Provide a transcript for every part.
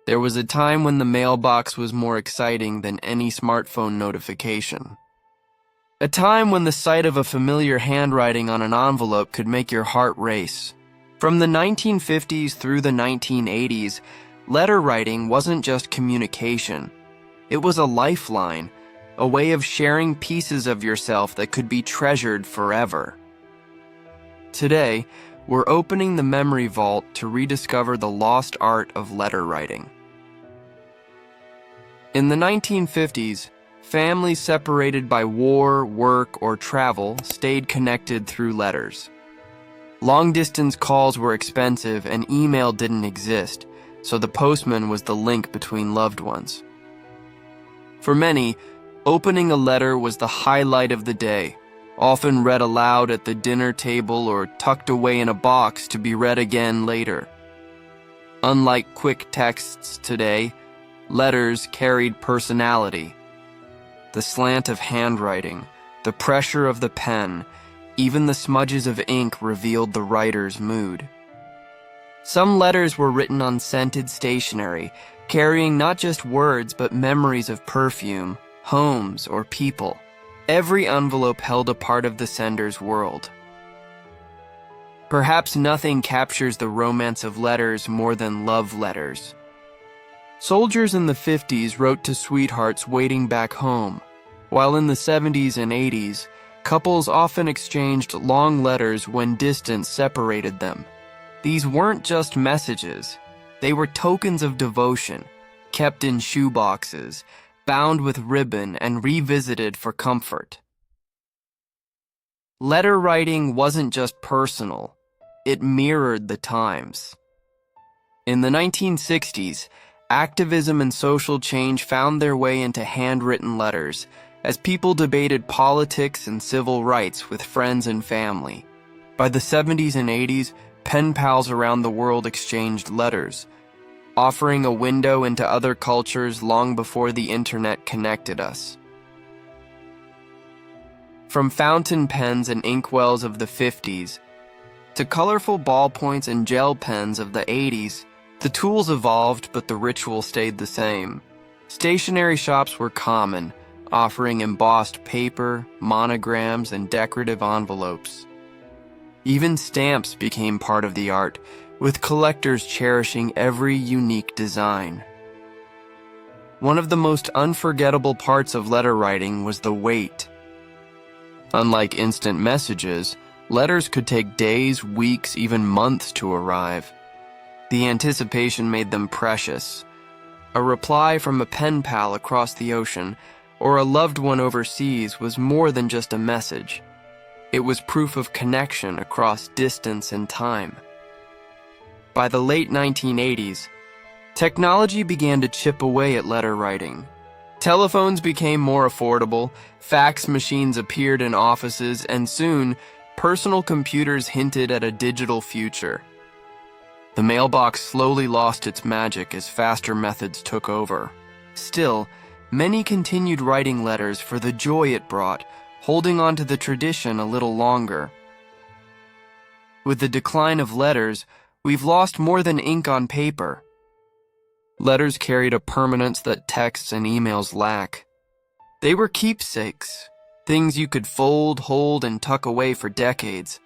There was a time when the mailbox was more exciting than any smartphone notification. A time when the sight of a familiar handwriting on an envelope could make your heart race. From the 1950s through the 1980s, letter writing wasn't just communication. It was a lifeline, a way of sharing pieces of yourself that could be treasured forever. Today, we're opening the memory vault to rediscover the lost art of letter writing. In the 1950s, families separated by war, work, or travel stayed connected through letters. Long-distance calls were expensive and email didn't exist, so the postman was the link between loved ones. For many, opening a letter was the highlight of the day, often read aloud at the dinner table or tucked away in a box to be read again later. Unlike quick texts today, letters carried personality. The slant of handwriting, the pressure of the pen, even the smudges of ink revealed the writer's mood. Some letters were written on scented stationery, carrying not just words but memories of perfume, homes, or people. Every envelope held a part of the sender's world. Perhaps nothing captures the romance of letters more than love letters. Soldiers in the 50s wrote to sweethearts waiting back home, while in the 70s and 80s, couples often exchanged long letters when distance separated them. These weren't just messages, they were tokens of devotion, kept in shoeboxes, bound with ribbon and revisited for comfort. Letter writing wasn't just personal, it mirrored the times. In the 1960s, activism and social change found their way into handwritten letters as people debated politics and civil rights with friends and family. By the 70s and 80s, pen pals around the world exchanged letters, offering a window into other cultures long before the internet connected us. From fountain pens and inkwells of the 50s to colorful ballpoints and gel pens of the 80s, the tools evolved but the ritual stayed the same. Stationery shops were common, offering embossed paper, monograms, and decorative envelopes. Even stamps became part of the art, with collectors cherishing every unique design. One of the most unforgettable parts of letter writing was the wait. Unlike instant messages, letters could take days, weeks, even months to arrive. The anticipation made them precious. A reply from a pen pal across the ocean or a loved one overseas was more than just a message. It was proof of connection across distance and time. By the late 1980s, technology began to chip away at letter writing. Telephones became more affordable, fax machines appeared in offices, and soon, personal computers hinted at a digital future. The mailbox slowly lost its magic as faster methods took over. Still, many continued writing letters for the joy it brought, holding on to the tradition a little longer. With the decline of letters, we've lost more than ink on paper. Letters carried a permanence that texts and emails lack. They were keepsakes, things you could fold, hold, and tuck away for decades.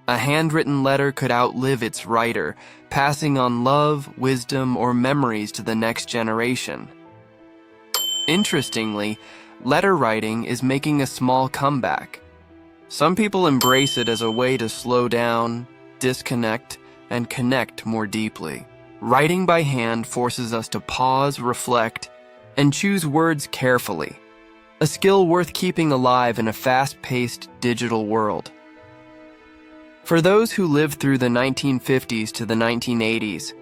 A handwritten letter could outlive its writer, passing on love, wisdom, or memories to the next generation. Interestingly, letter writing is making a small comeback. Some people embrace it as a way to slow down, disconnect, and connect more deeply. Writing by hand forces us to pause, reflect, and choose words carefully, a skill worth keeping alive in a fast-paced digital world. For those who lived through the 1950s to the 1980s,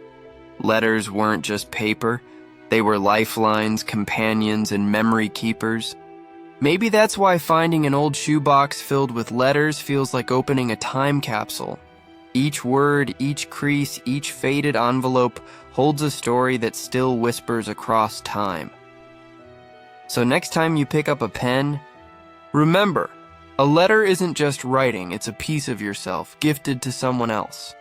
letters weren't just paper, they were lifelines, companions, and memory keepers. Maybe that's why finding an old shoebox filled with letters feels like opening a time capsule. Each word, each crease, each faded envelope holds a story that still whispers across time. So next time you pick up a pen, remember, a letter isn't just writing, it's a piece of yourself gifted to someone else.